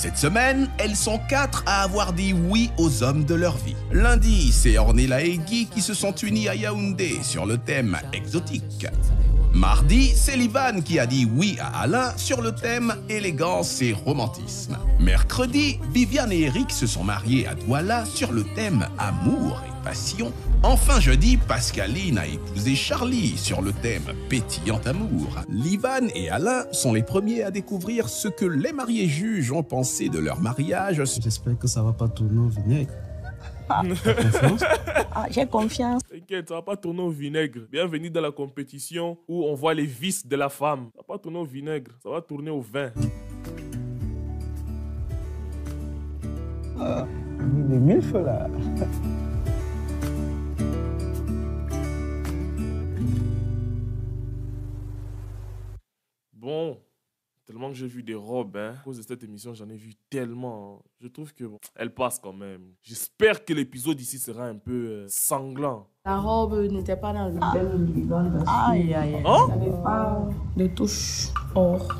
Cette semaine, elles sont 4 à avoir dit oui aux hommes de leur vie. Lundi, c'est Ornella et Guy qui se sont unis à Yaoundé sur le thème exotique. Mardi, c'est Livan qui a dit oui à Alain sur le thème élégance et romantisme. Mercredi, Viviane et Eric se sont mariés à Douala sur le thème amour et passion. Enfin jeudi, Pascaline a épousé Charlie sur le thème pétillant amour. Livan et Alain sont les premiers à découvrir ce que les mariés juges ont pensé de leur mariage. J'espère que ça va pas tourner au vinaigre. J'ai confiance. T'inquiète, ça va pas tourner au vinaigre. Bienvenue dans la compétition où on voit les vices de la femme. Ça va pas tourner au vinaigre, ça va tourner au vin. Des mille feux là. Bon, tellement que j'ai vu des robes, hein. À cause de cette émission, j'en ai vu tellement. Hein. Je trouve que bon, elle passe quand même. J'espère que l'épisode ici sera un peu sanglant. La robe n'était pas dans le thème. Aïe, aïe, aïe. Hein? Il n'y avait pas de touche or.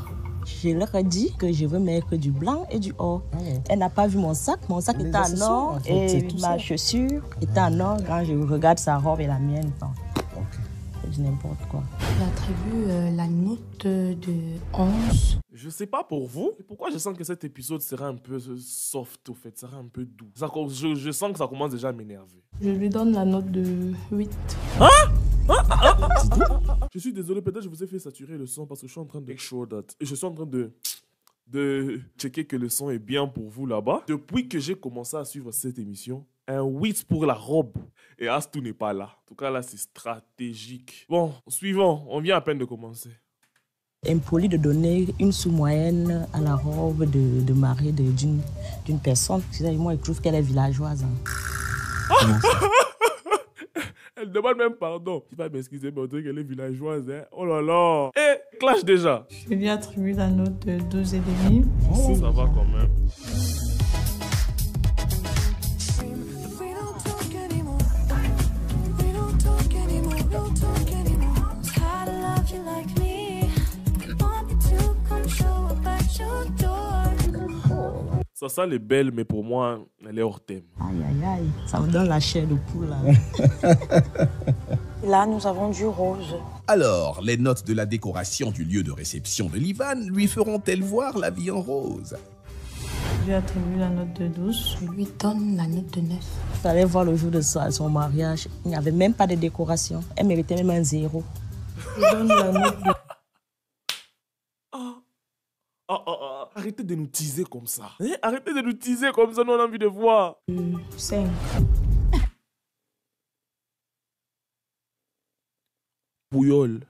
Je leur ai dit que je veux mettre du blanc et du or. Elle n'a pas vu mon sac. Mon sac était en or et ma chaussure était en or. Quand je regarde sa robe et la mienne, c'est n'importe quoi. J'attribue la note de 11. Je sais pas pour vous, mais pourquoi je sens que cet épisode sera un peu soft au fait, sera un peu doux. Je sens que ça commence déjà à m'énerver. Je lui donne la note de 8. Je suis désolé, peut-être je vous ai fait saturer le son parce que je suis en train de make sure that. Et je suis en train de checker que le son est bien pour vous là-bas. Depuis que j'ai commencé à suivre cette émission, un 8 pour la robe. Et Astou n'est pas là. En tout cas, là, c'est stratégique. Bon, suivant, on vient à peine de commencer. Impoli de donner une sous-moyenne à la robe de mariée d'une personne. Moi, je trouve qu'elle est villageoise. Hein. Elle demande même pardon. Tu vas m'excuser, mais on dirait qu'elle est villageoise. Hein? Oh là là. Eh, clash déjà. Je lui attribue la note de 12,5. Oh, ça va quand même. Ça elle est belle, mais pour moi, elle est hors thème. Aïe, aïe, aïe. Ça me donne la chair de poule, là. Là, nous avons du rose. Alors, les notes de la décoration du lieu de réception de Livan lui feront-elles voir la vie en rose? Je lui attribue la note de 12. Je lui donne la note de 9. Il fallait voir le jour de son mariage. Il n'y avait même pas de décoration. Elle méritait même un 0. Je donne la note de... Arrêtez de nous teaser comme ça. Hein? Arrêtez de nous teaser comme ça, nous on a envie de voir. 5. Pouyol.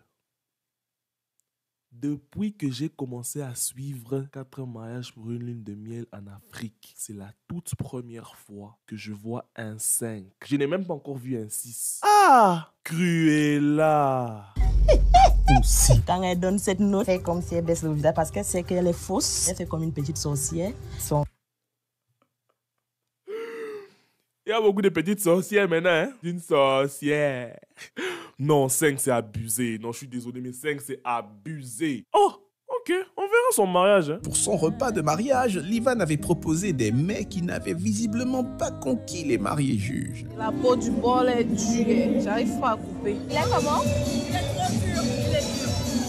Depuis que j'ai commencé à suivre 4 mariages pour une lune de miel en Afrique, c'est la toute première fois que je vois un 5. Je n'ai même pas encore vu un 6. Ah! Cruella! Quand elle donne cette note, elle fait comme si elle baisse le visage parce qu'elle sait qu'elle est fausse. Elle fait comme une petite sorcière. Il y a beaucoup de petites sorcières maintenant, hein? Une sorcière. Non, 5 c'est abusé. Non, je suis désolé, mais 5 c'est abusé. Oh, ok, on verra son mariage. Hein? Pour son repas de mariage, Livan avait proposé des mets qui n'avaient visiblement pas conquis les mariés juges. La peau du bol est dure. J'arrive pas à couper. Il est comment? Il est trop dur. Il est dur.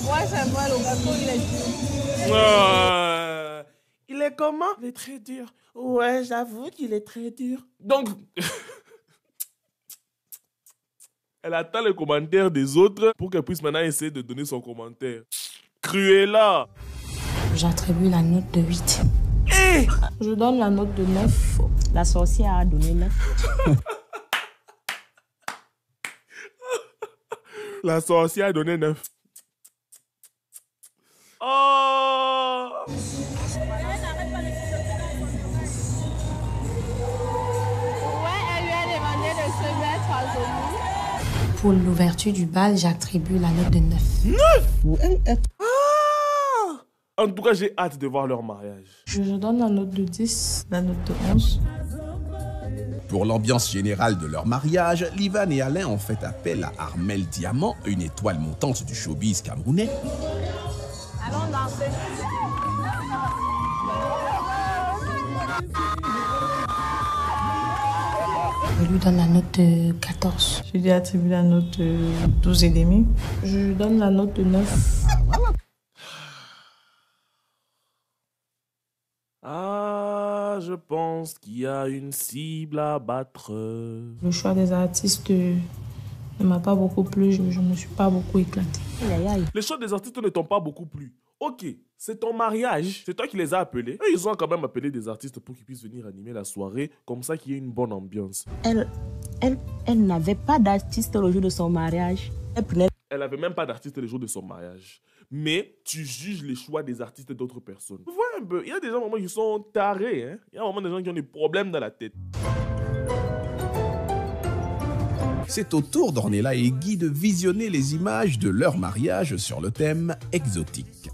Ouais, c'est vrai, le gâteau, il est dur. Il est comment? Il est très dur. Ouais, j'avoue qu'il est très dur. Donc, elle attend les commentaires des autres pour qu'elle puisse maintenant essayer de donner son commentaire. Cruella! J'attribue la note de 8. Hey! Je donne la note de 9. La sorcière a donné 9. La sorcière a donné 9. Oh! Pour l'ouverture du bal, j'attribue la note de 9. 9? En tout cas, j'ai hâte de voir leur mariage. Je donne la note de 10, la note de 11. Pour l'ambiance générale de leur mariage, Livan et Alain ont fait appel à Armel Diamant, une étoile montante du showbiz camerounais. Allons danser. Je lui donne la note de 14. Je lui attribue la note de 12,5. Je lui donne la note de 9. Ah, je pense qu'il y a une cible à battre. Le choix des artistes ne m'a pas beaucoup plu. Je ne me suis pas beaucoup éclatée. Les choix des artistes ne t'ont pas beaucoup plu. Ok, c'est ton mariage. C'est toi qui les as appelés. Et ils ont quand même appelé des artistes pour qu'ils puissent venir animer la soirée. Comme ça qu'il y ait une bonne ambiance. Elle n'avait pas d'artiste le jour de son mariage. Elle n'avait même pas d'artiste le jour de son mariage. Mais tu juges les choix des artistes d'autres personnes. Vous voyez un peu, il y a des gens vraiment qui sont tarés. Hein? Il y a vraiment des gens qui ont des problèmes dans la tête. C'est au tour d'Ornella et Guy de visionner les images de leur mariage sur le thème exotique.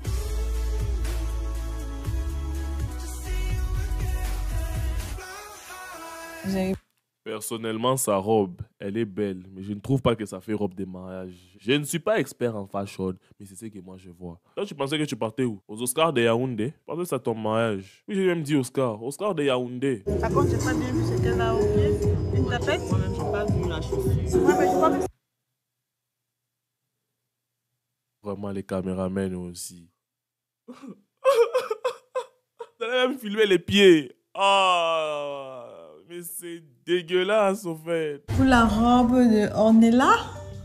Personnellement, sa robe, elle est belle, mais je ne trouve pas que ça fait robe de mariage. Je ne suis pas expert en fashion, mais c'est ce que moi je vois. Toi, tu pensais que tu partais où? Aux Oscars de Yaoundé? Je pensais que c'est ton mariage. Oui, j'ai même dit Oscar. Oscar de Yaoundé. Par contre, j'ai pas bien vu ce qu'elle a au pied. Une tapette? Moi-même, j'ai pas vu la chaussure. Ouais, mais je crois que Vraiment, les caméramens aussi. Vous allez même filmer les pieds. Ah, mais c'est dégueulasse, au fait. pour la robe de Ornella,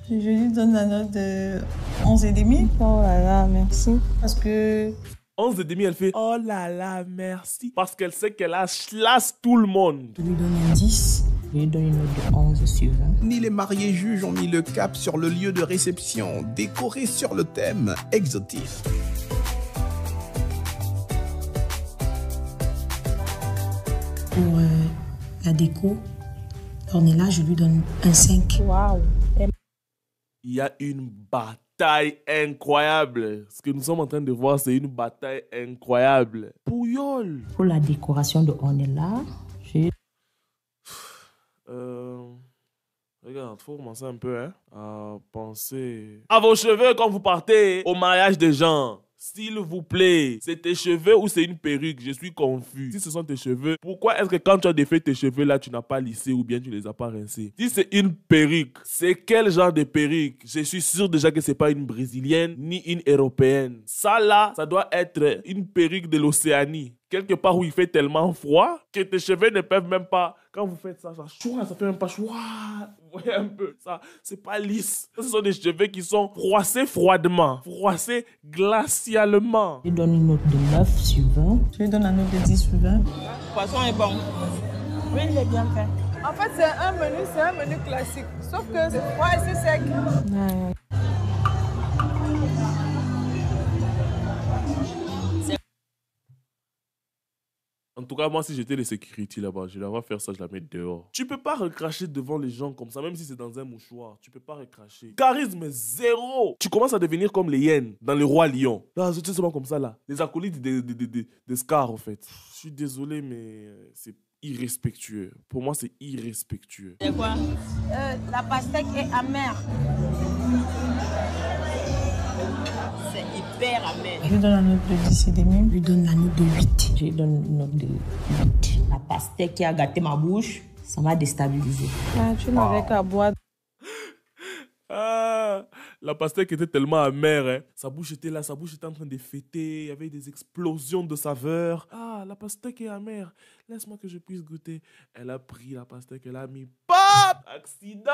je lui donne la note de 11,5. Oh là là, merci. Parce que 11,5, elle fait oh là là, merci. Parce qu'elle sait qu'elle a chlasse tout le monde. Je lui donne un 10. Je lui donne une note de 11 sur 20. Ni les mariés juges ont mis le cap sur le lieu de réception, décoré sur le thème exotique. Pour la déco, Ornella, je lui donne un 5. waouh. Il y a une bataille incroyable. Ce que nous sommes en train de voir, c'est une bataille incroyable. Pouillol. Pour la décoration de Ornella, j'ai Regarde, faut commencer un peu, hein, à penser à vos cheveux quand vous partez au mariage des gens. S'il vous plaît, c'est tes cheveux ou c'est une perruque? Je suis confus. Si ce sont tes cheveux, pourquoi est-ce que quand tu as défait tes cheveux là, tu n'as pas lissé ou bien tu les as pas rincés? Si c'est une perruque, c'est quel genre de perruque? Je suis sûr déjà que c'est pas une brésilienne ni une européenne. Ça là, ça doit être une perruque de l'Océanie. Quelque part où il fait tellement froid que tes cheveux ne peuvent même pas. Quand vous faites ça, ça fait même pas choix. Vous voyez un peu ça, c'est pas lisse. Ce sont des cheveux qui sont froissés froidement, froissés glacialement. Je donne une note de 9 sur 20. Je lui donne la note de 10 sur 20. Le poisson est bon. Oui, il est bien fait. En fait, c'est un menu classique. Sauf que c'est froid et c'est sec. En tout cas, moi, si j'étais les security là-bas, je vais faire ça, je la mets dehors. Tu peux pas recracher devant les gens comme ça, même si c'est dans un mouchoir. Tu peux pas recracher. Charisme zéro. Tu commences à devenir comme les hyènes dans Le Roi Lion. Là, c'est seulement comme ça, là. Les acolytes des Scar, en fait. Je suis désolé, mais c'est irrespectueux. Pour moi, c'est irrespectueux. C'est quoi? La pastèque est amère. C'est hyper amer. Je lui donne la note de 10,5. Je lui donne la note de 8. Je lui donne une note de 8. La pastèque qui a gâté ma bouche, ça m'a déstabilisé. Ah, tu n'avais qu'à boire. Ah, la pastèque était tellement amère, hein. Sa bouche était là, sa bouche était en train de fêter, il y avait des explosions de saveurs. Ah, la pastèque est amère, laisse-moi que je puisse goûter. Elle a pris la pastèque, elle a mis pop, accident.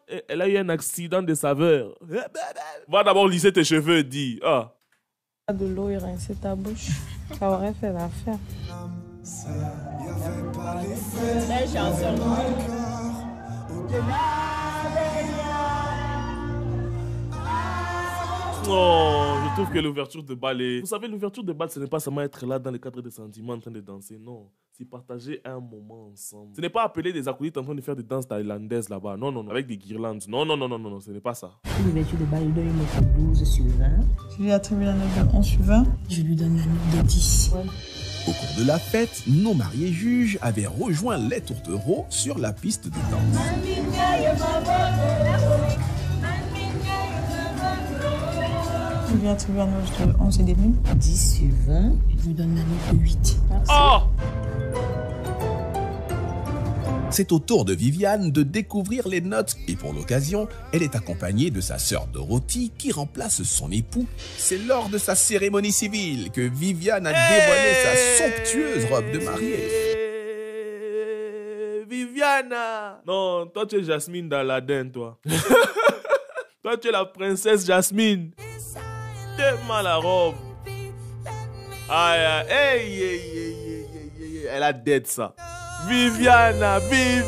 Et elle a eu un accident de saveur. Va d'abord lisser tes cheveux, dis. Ah. De l'eau et rincer ta bouche. Ça aurait fait l'affaire. Belle chanson. Oh, je trouve que l'ouverture de bal est... Vous savez, l'ouverture de bal, ce n'est pas seulement être là dans le cadre des sentiments en train de danser, non. C'est partager un moment ensemble. Ce n'est pas appeler des acolytes en train de faire des danses thaïlandaises là-bas. Non, non, non, avec des guirlandes. Non, non, non, non, non, non, ce n'est pas ça. L'ouverture de bal, il donne une note de 12 sur 20. Je lui attribue la note de 11 sur 20. Je lui donne la note de 10. Ouais. Au cours de la fête, nos mariés juges avaient rejoint les tourtereaux sur la piste de danse. Je lui attribue la note de 11,5. 10 sur 20. Je lui donne la note de 8. Merci. Oh! C'est au tour de Viviane de découvrir les notes et pour l'occasion, elle est accompagnée de sa sœur Dorothy qui remplace son époux. C'est lors de sa cérémonie civile que Viviane a dévoilé sa somptueuse robe de mariée. Viviana! Non, toi tu es Jasmine d'Aladin, toi. Toi tu es la princesse Jasmine. Tellement la robe. Aïe, aïe, elle a dead ça. Viviana. Ouais,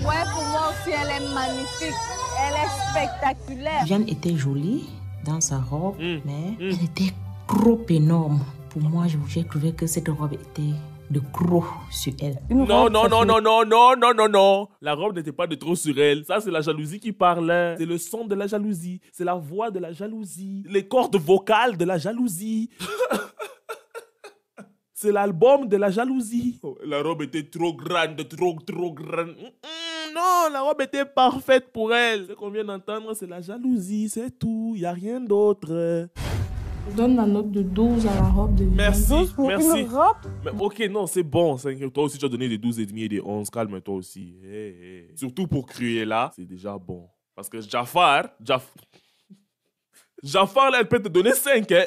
pour moi aussi, elle est magnifique. Elle est spectaculaire. Viviane était jolie dans sa robe, mais elle était trop énorme. Pour moi, j'ai trouvé que cette robe était de trop sur elle. Non. La robe n'était pas de trop sur elle. Ça, c'est la jalousie qui parlait. C'est le son de la jalousie. C'est la voix de la jalousie. Les cordes vocales de la jalousie. C'est l'album de la jalousie. Oh, la robe était trop grande, trop grande. Non, la robe était parfaite pour elle. Ce qu'on vient d'entendre, c'est la jalousie, c'est tout. Il n'y a rien d'autre. Je donne la note de 12 à la robe de Viviane. Merci. Une robe? Mais ok, non, c'est bon. Toi aussi, tu as donné des 12,5 et des 11. Calme-toi aussi. Hey. Surtout pour Cruella, c'est déjà bon. Parce que Jafar, là, elle peut te donner 5, hein.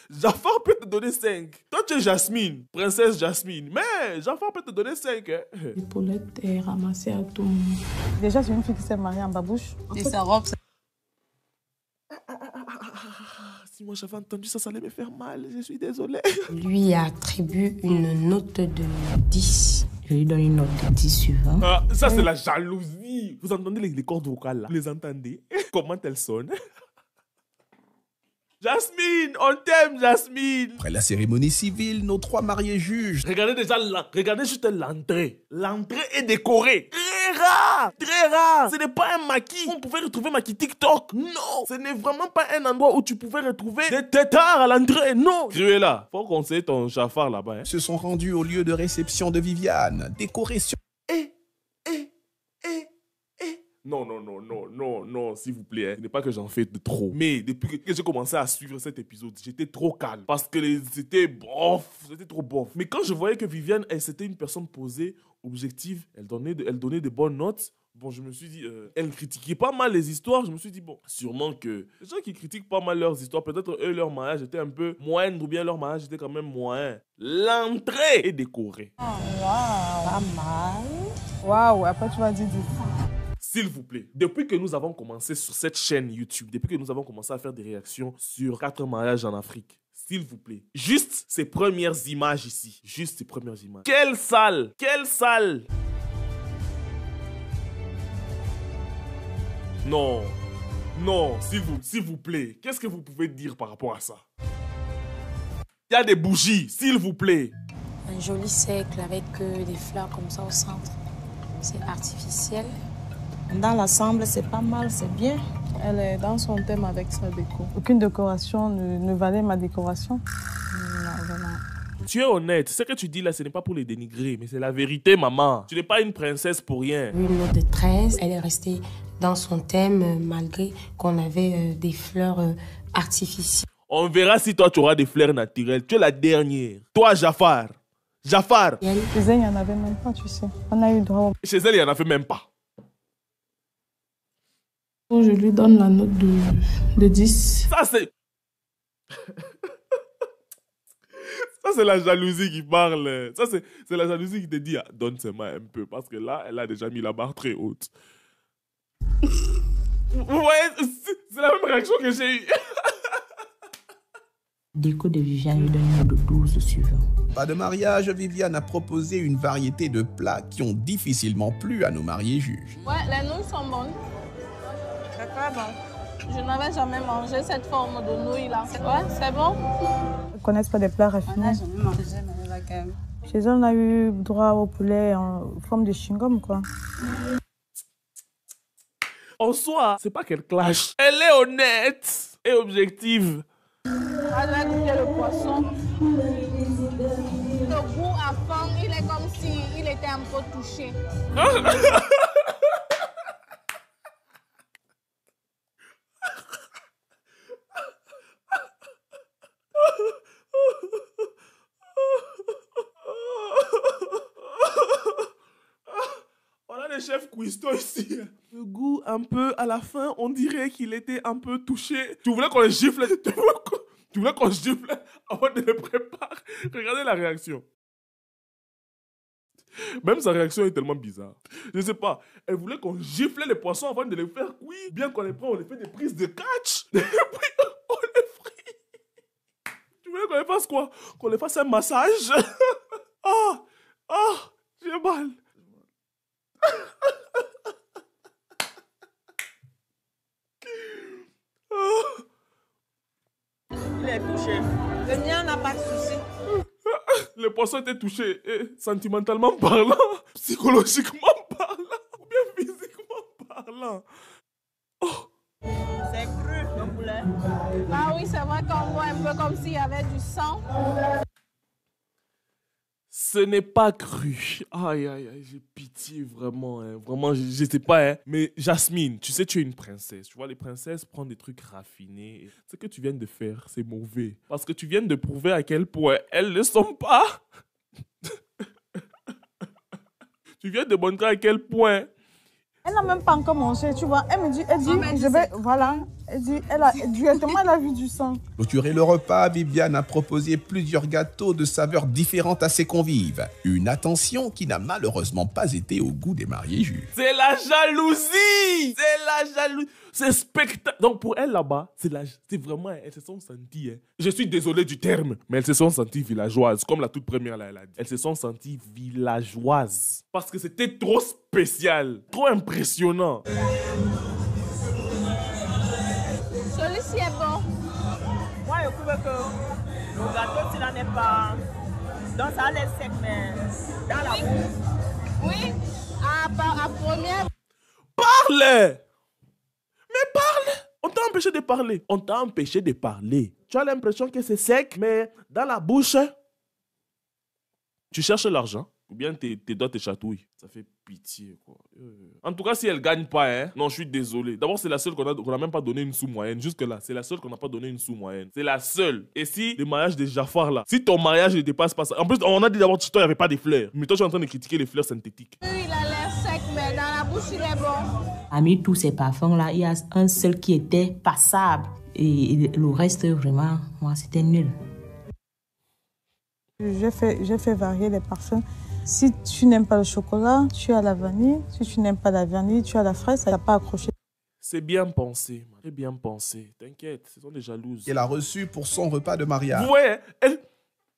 Jafar peut te donner 5. Toi, tu es Jasmine, princesse Jasmine. Mais Jafar peut te donner 5, hein. L'épaulette est ramassée à tout moment. Déjà, c'est une fille qui s'est mariée en babouche. Et sa robe, Si moi j'avais entendu ça, ça allait me faire mal. Je suis désolé. Lui attribue une note de 10. Je lui donne une note de 10 sur 20. Ah, ça, c'est la jalousie. Vous entendez les cordes vocales là? Vous les entendez? Comment elles sonnent? Jasmine, on t'aime, Jasmine. Après la cérémonie civile, nos 3 mariés jugent. Regardez juste l'entrée. L'entrée est décorée. Très rare. Ce n'est pas un maquis. On pouvait retrouver maquis TikTok. Non, ce n'est vraiment pas un endroit où tu pouvais retrouver des têtards à l'entrée. Non. Cruella, faut qu'on sait ton Jafar là-bas. Hein. Se sont rendus au lieu de réception de Viviane, décoré sur... Non, s'il vous plaît. Hein. Ce n'est pas que j'en fais de trop. Mais depuis que j'ai commencé à suivre cet épisode, j'étais trop calme. Parce que c'était trop bof. Mais quand je voyais que Viviane, c'était une personne posée, objective, elle donnait des bonnes notes. Bon, je me suis dit, elle critiquait pas mal les histoires. Je me suis dit, bon, sûrement que les gens qui critiquent pas mal leurs histoires, peut-être eux, leur mariage était un peu moindre ou bien leur mariage était quand même moyen. L'entrée est décorée. Oh, waouh. Pas mal. Waouh, après tu vas dire S'il vous plaît, depuis que nous avons commencé sur cette chaîne YouTube, depuis que nous avons commencé à faire des réactions sur 4 mariages en Afrique, s'il vous plaît, juste ces premières images ici, juste ces premières images. Quelle salle! Non, s'il vous plaît, qu'est-ce que vous pouvez dire par rapport à ça? Il y a des bougies, s'il vous plaît. Un joli cercle avec des fleurs comme ça au centre. C'est artificiel. Dans l'ensemble, c'est pas mal, c'est bien. Elle est dans son thème avec sa déco. Aucune décoration ne valait ma décoration. Non, vraiment. Tu es honnête, ce que tu dis là, ce n'est pas pour les dénigrer, mais c'est la vérité, maman. Tu n'es pas une princesse pour rien. Une note de 13, elle est restée dans son thème malgré qu'on avait des fleurs artificielles. On verra si toi tu auras des fleurs naturelles. Tu es la dernière. Toi, Jafar. Chez elle, il n'y en avait même pas, tu sais. On a eu droit. Chez elle, il n'y en avait même pas. Je lui donne la note de 10. Ça, c'est... Ça, c'est la jalousie qui parle. Ça, c'est la jalousie qui te dit, ah, donne ses mains un peu. Parce que là, elle a déjà mis la barre très haute. Ouais, c'est la même réaction que j'ai eue. Déco de Viviane lui donne une note de 12 sur 20. Pas de mariage, Viviane a proposé une variété de plats qui ont difficilement plu à nos mariés juges. Ouais, les nouilles sont bonnes. C'est très bon. Je n'avais jamais mangé cette forme de nouilles là. Ouais, c'est bon. Ils ne connaissent pas des plats raffinés. On n'a jamais mangé, mais là quand même. Chez eux, on a eu droit au poulet en forme de chewing-gum, quoi. En soi, c'est pas qu'elle clash. Elle est honnête et objective. Elle a goûté le poisson. Le goût à fond, il est comme s'il était un peu touché. chef cuistot ici. Le goût un peu, à la fin, on dirait qu'il était un peu touché. Tu voulais qu'on le gifle? Tu voulais qu'on gifle avant de le préparer? Regardez la réaction. Même sa réaction est tellement bizarre. Je sais pas. Elle voulait qu'on gifle les poissons avant de les faire cuire. Bien qu'on les prenne, on les fait des prises de catch. Et puis, on les frit. Tu voulais qu'on les fasse quoi? Qu'on les fasse un massage? J'ai mal. Il est touché. Le mien n'a pas de souci. Le poisson était touché, sentimentalement parlant, psychologiquement parlant, ou bien physiquement parlant. Oh. C'est cru, le poulet. Ah oui, c'est vrai qu'on voit un peu comme s'il y avait du sang. Ce n'est pas cru. Aïe, aïe, aïe, j'ai pitié vraiment. Hein. Vraiment, je sais pas. Hein. Mais Jasmine, tu sais, tu es une princesse. Tu vois, les princesses prennent des trucs raffinés. Ce que tu viens de faire, c'est mauvais. Parce que tu viens de prouver à quel point elles ne sont pas. Tu viens de montrer à quel point. Elle n'a même pas encore mangé, tu vois. Elle dit, je vais, voilà. Elle dit, directement, elle a vu du sang. Clôturer le repas, Viviane a proposé plusieurs gâteaux de saveurs différentes à ses convives. Une attention qui n'a malheureusement pas été au goût des mariés juges. C'est la jalousie! C'est la jalousie! C'est spectacle! Donc pour elle là-bas, c'est vraiment, elles se sont senties, hein. Je suis désolé du terme, mais elles se sont senties villageoises, comme la toute première là, elle a dit. Elles se sont senties villageoises. Parce que c'était trop spécial, trop impressionnant. Celui-ci est bon. Moi, je trouve que le gâteau, s'il n'en est pas. Donc, ça allait sec, mais dans la bouche. Oui, à première. Parle! Mais parle! On t'a empêché de parler. On t'a empêché de parler. Tu as l'impression que c'est sec, mais dans la bouche, tu cherches l'argent. Ou bien tes doigts te chatouillent. Ça fait pitié, quoi. En tout cas, si elle gagne pas, hein, non, je suis désolé. D'abord, c'est la seule qu'on a même pas donné une sous-moyenne. Jusque-là, c'est la seule qu'on n'a pas donné une sous-moyenne. C'est la seule. Et si le mariage de Jafar, là, si ton mariage ne dépasse pas ça. En plus, on a dit d'abord que toi, il n'y avait pas de fleurs. Mais toi, tu es en train de critiquer les fleurs synthétiques. Il a l'air sec, mais dans la bouche, il est bon. Parmi tous ces parfums-là, il y a un seul qui était passable. Et le reste, vraiment, moi, c'était nul. J'ai fait varier les parfums. Si tu n'aimes pas le chocolat, tu as la vanille. Si tu n'aimes pas la vanille, tu as la fraise. Ça n'a pas accroché. C'est bien pensé, man. C'est bien pensé. T'inquiète, ce sont des jalouses. Elle a reçu pour son repas de mariage. Vous voyez, elle...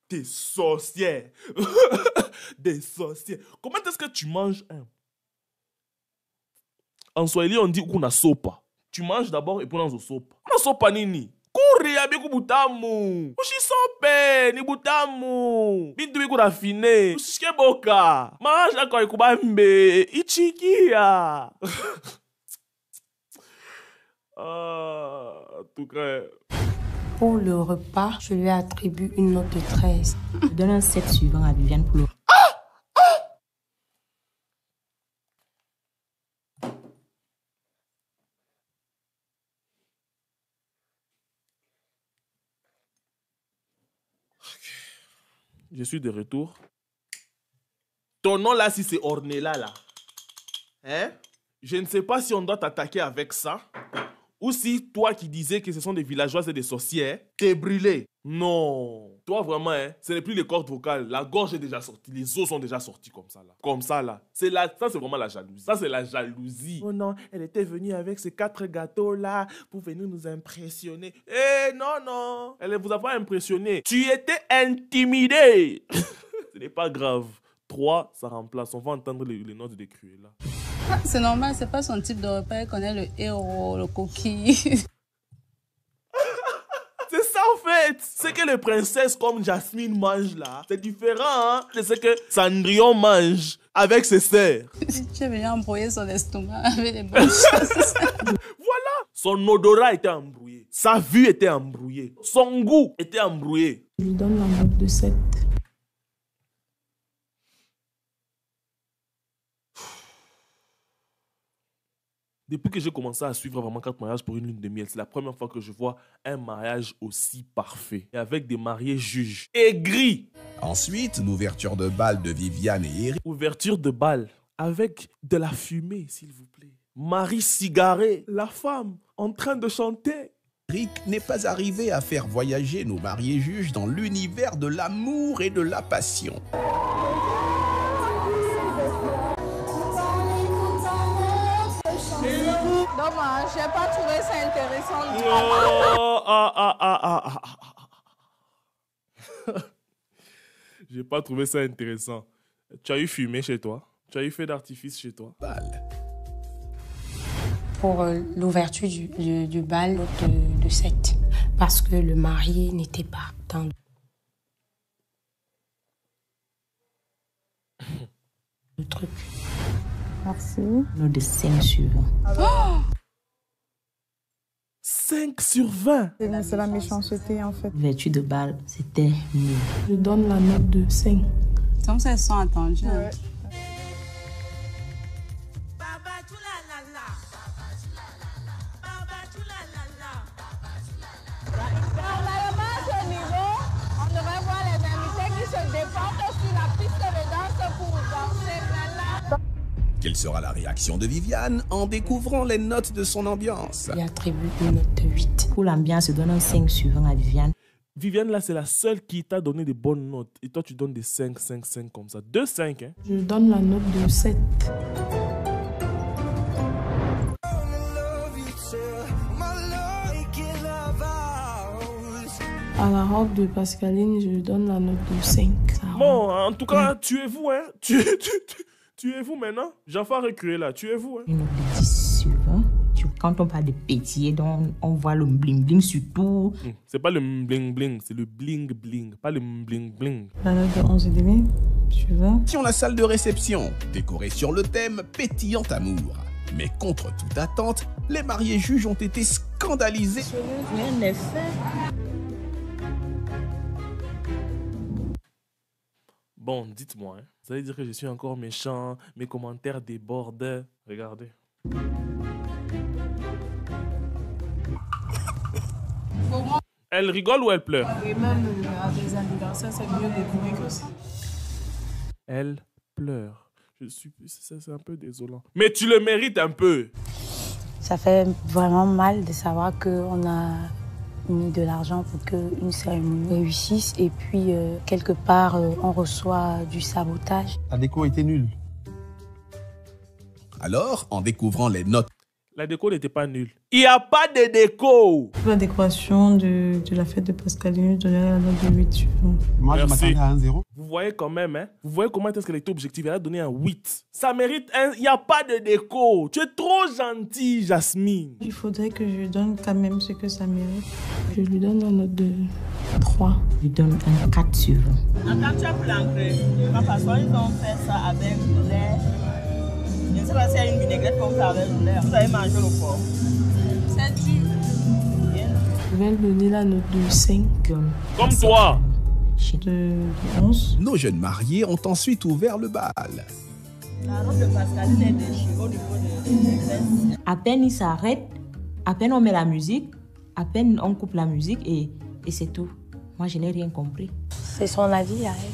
Des sorcières. Des sorcières. Comment est-ce que tu manges un? En Swahili, on dit kuna sopa. Tu manges d'abord et puis on a sopa. On a sopa nini? Kuri abiku butamu. Ushisope ni butamu. Bintu biku rafine. Ushike boka. Mange ako ikubambe. Ichikia. En tout cas. Pour le repas, je lui attribue une note de 13. Je donne un 7 suivant à Viviane pour le... Je suis de retour. Ton nom là, si c'est Ornella là. Hein? Je ne sais pas si on doit t'attaquer avec ça. Ou si toi qui disais que ce sont des villageoises et des sorcières, t'es brûlé. Non. Toi vraiment, hein, ce n'est plus les cordes vocales. La gorge est déjà sortie. Les os sont déjà sortis comme ça là. Comme ça là. Ça c'est vraiment la jalousie. Ça c'est la jalousie. Oh non, elle était venue avec ces 4 gâteaux là pour venir nous impressionner. Eh non, non. Elle ne vous a pas impressionné. Tu étais intimidé. Ce n'est pas grave. 3, ça remplace. On va entendre les notes de Cruella. C'est normal, c'est pas son type de repas. Elle connaît le héros, le coquille. C'est ça en fait. Ce que les princesses comme Jasmine mangent là, c'est différent hein, de ce que Cendrillon mange avec ses sœurs. Tu es venu embrouiller son estomac avec les bonnes choses. Voilà. Son odorat était embrouillé. Sa vue était embrouillée. Son goût était embrouillé. Je lui donne la note de 7. Depuis que j'ai commencé à suivre vraiment 4 mariages pour une lune de miel, c'est la première fois que je vois un mariage aussi parfait. Et avec des mariés juges aigris. Ensuite, l'ouverture de bal de Viviane et Eric. Ouverture de bal avec de la fumée, s'il vous plaît. Marie Cigarette, la femme, en train de chanter. Rick n'est pas arrivé à faire voyager nos mariés juges dans l'univers de l'amour et de la passion. Dommage, j'ai pas trouvé ça intéressant. J'ai pas trouvé ça intéressant. Tu as eu fumé chez toi? Tu as eu feu d'artifice chez toi? Pour l'ouverture du bal de 7. Parce que le marié n'était pas dans le truc. Merci. Note de 5 sur 20. Oh 5 sur 20. C'est la méchanceté en fait. Vertu de bal, c'était mieux. Je donne la note de 5. Comme ça, elles sont attendues. Ouais. Quelle sera la réaction de Viviane en découvrant les notes de son ambiance? Il attribue une note de 8. Pour l'ambiance, je donne un 5 sur 20 à Viviane. Viviane, là, c'est la seule qui t'a donné des bonnes notes. Et toi, tu donnes des 5, 5, 5 comme ça. 2, 5, hein? Je donne la note de 7. À la robe de Pascaline, je donne la note de 5. Bon, en tout cas, tuez-vous, hein? Tuez-vous maintenant. Jafar est cruel là, tuez-vous, hein? Une note de 10 sur 20. Quand on parle de pétiller, donc on voit le bling-bling surtout. C'est pas le bling-bling, c'est le bling-bling, pas le bling-bling. La note de 11,5 sur 20. Sur la salle de réception, décorée sur le thème pétillant amour. Mais contre toute attente, les mariés juges ont été scandalisés. Rien n'est fait. Bon, dites-moi, hein, vous allez dire que je suis encore méchant, mes commentaires débordent. Regardez. Elle rigole ou elle pleure? Et même à des anniversaires, c'est mieux décoré que ça. Elle pleure. C'est un peu désolant. Mais tu le mérites un peu. Ça fait vraiment mal de savoir qu'on a mis de l'argent pour qu'une cérémonie réussisse et puis quelque part on reçoit du sabotage. La déco était nulle. Alors, en découvrant les notes, la déco n'était pas nulle. Il n'y a pas de déco. Pour la décoration de la fête de Pascaline, je donnerais la note de 8 sur 20. Moi, je m'attendais à un 0. Vous voyez quand même, hein? Vous voyez comment est-ce qu'elle était objective? Elle a donné un 8. Ça mérite un... Il n'y a pas de déco. Tu es trop gentille, Jasmine. Il faudrait que je donne quand même ce que ça mérite. Je lui donne la note de 3. Je lui donne un 4 sur 20. Quand tu as planqué, parce qu'ils ont fait ça avec le lait. Je ne sais pas s'il y a une vinaigrette qu'on fait avec le lait. Vous avez mangé le porc. C'est dur. Je vais lui donner la note de 5. Comme toi. De 11. Nos jeunes mariés ont ensuite ouvert le bal. La robe de Pascaline est déchirée au niveau des graisses. À peine il s'arrête, à peine on met la musique, à peine on coupe la musique et c'est tout. Moi, je n'ai rien compris. C'est son avis à elle.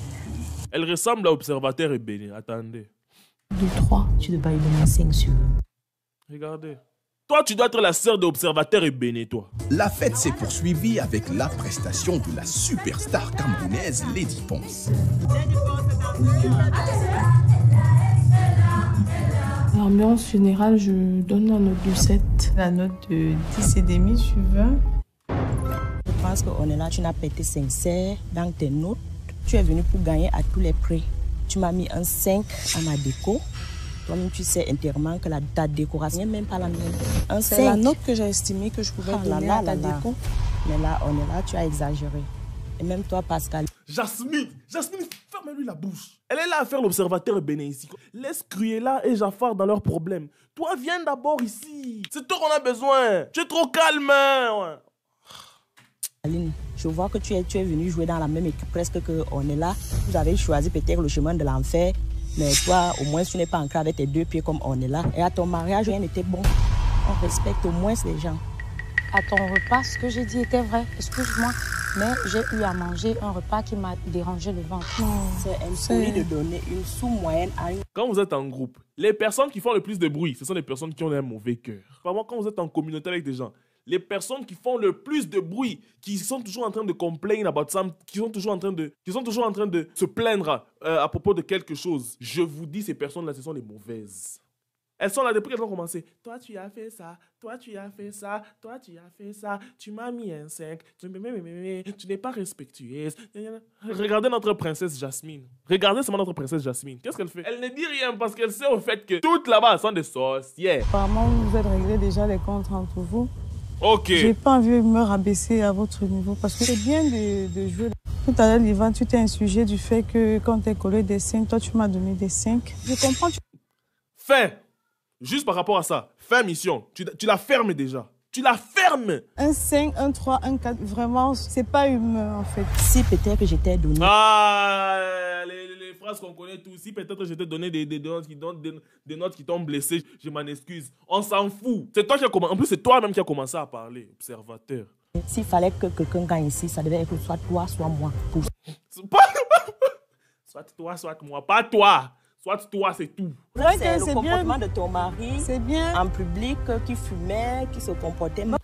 Elle ressemble à Observateur et Béni. Attendez. De 3. Tu ne dois pas lui donner 5 sur 20. Regardez. Toi, tu dois être la sœur de Observateur et Béni, toi. La fête s'est poursuivie avec la prestation de la superstar camerounaise Lady Ponce. L'ambiance générale, je donne la note de 7. La note de 10,5 sur 20. Je pense qu'on est là, tu n'as pas été sincère dans tes notes. Tu es venu pour gagner à tous les prix. Tu m'as mis un 5 à ma déco. Toi-même, tu sais entièrement que ta décoration n'est même pas la mienne. C'est la note que j'ai estimée que je pouvais donner à ta déco. Mais là, on est là, tu as exagéré. Et même toi, Pascal. Jasmine, ferme-lui la bouche. Elle est là à faire l'Observateur et Béni ici. Laisse Cruella et Jafar dans leurs problèmes. Toi, viens d'abord ici. C'est toi qu'on a besoin. Tu es trop calme. Ouais. Aline, je vois que tu es venu jouer dans la même équipe presque qu'on est là. Vous avez choisi peut-être le chemin de l'enfer. Mais toi, au moins, tu n'es pas ancré avec tes deux pieds comme on est là. Et à ton mariage, rien n'était bon. On respecte au moins les gens. à ton repas, ce que j'ai dit était vrai. Excuse-moi, mais j'ai eu à manger un repas qui m'a dérangé le ventre. C'est impoli de donner une sous-moyenne à une... Quand vous êtes en groupe, les personnes qui font le plus de bruit, ce sont les personnes qui ont un mauvais cœur. Vraiment, quand vous êtes en communauté avec des gens, les personnes qui font le plus de bruit, qui sont toujours en train de complain about something, qui sont toujours en train de se plaindre à propos de quelque chose, je vous dis, ces personnes-là, ce sont les mauvaises. Elles sont là depuis qu'elles ont commencé. Toi, tu as fait ça. Toi, tu as fait ça. Toi, tu as fait ça. Tu m'as mis un 5. Tu n'es pas respectueuse. Regardez notre princesse Jasmine. Regardez seulement notre princesse Jasmine. Qu'est-ce qu'elle fait? Elle ne dit rien parce qu'elle sait au fait que toutes là-bas sont des sorcières. Apparemment, vous êtes réglé déjà les comptes entre vous. Ok. J'ai pas envie de me rabaisser à votre niveau parce que c'est bien de jouer. Tout à l'heure, Livan, tu t'es insurgé du fait que quand tu es collé des 5, toi, tu m'as donné des 5. Je comprends. Fais. Juste par rapport à ça, fais mission. Tu la fermes déjà. Tu la fermes. Un 5, un 3, un 4, vraiment, c'est pas humain en fait. Si peut-être que j'étais donné. Ah, les phrases qu'on connaît tous. Si peut-être que je t'ai donné des notes qui t'ont blessé, je m'en excuse. On s'en fout. C'est toi qui as commencé. En plus, c'est toi-même qui as commencé à parler, observateur. S'il fallait que quelqu'un gagne ici, ça devait être soit toi, soit moi. Soit toi, soit moi. Pas toi. Soit toi, c'est tout. C'est le comportement de ton mari bien. En public qui fumait, qui se comportait mal.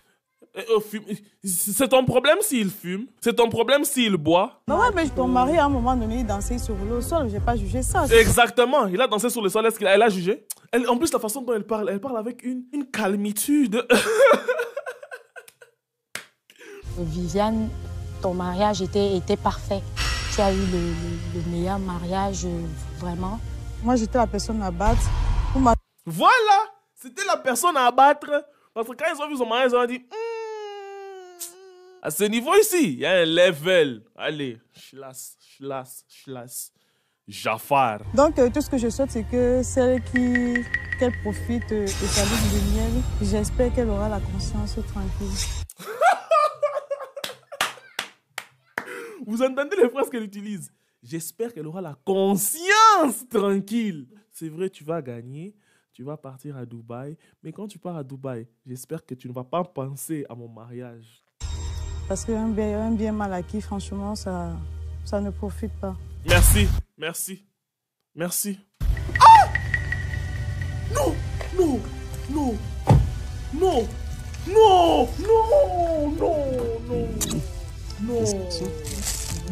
C'est ton problème s'il fume. C'est ton problème s'il boit. Non, ouais, mais ton mari, à un moment donné, il dansait sur le sol. J'ai pas jugé ça. Exactement. Il a dansé sur le sol. Est-ce qu'elle a jugé? En plus, la façon dont elle parle avec une calmitude. Viviane, ton mariage était parfait. Tu as eu le meilleur mariage, vraiment. Moi, j'étais la personne à battre. Voilà! C'était la personne à abattre. Parce que quand ils ont vu son mariage, ils ont dit... À ce niveau ici, il y a un level. Allez, chlasse. Jafar. Donc, tout ce que je souhaite, c'est que celle qu'elle profite de sa lune de miel, j'espère qu'elle aura la conscience tranquille. Vous entendez les phrases qu'elle utilise? J'espère qu'elle aura la conscience tranquille. C'est vrai, tu vas gagner, tu vas partir à Dubaï. Mais quand tu pars à Dubaï, j'espère que tu ne vas pas penser à mon mariage. Parce qu'un bien mal acquis, franchement, ça ne profite pas. Merci. Ah!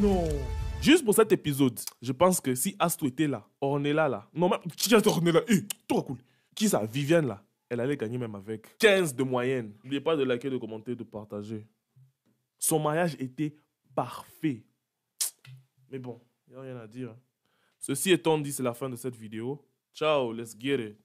Non. Juste pour cet épisode, je pense que si Astou était là, Ornella là, non mais qui est Ornella? Toi cool. Qui ça? Viviane là, elle allait gagner même avec 15 de moyenne. N'oubliez pas de liker, de commenter, de partager. Son mariage était parfait. Mais bon, il n'y a rien à dire. Ceci étant dit, c'est la fin de cette vidéo. Ciao, let's get it.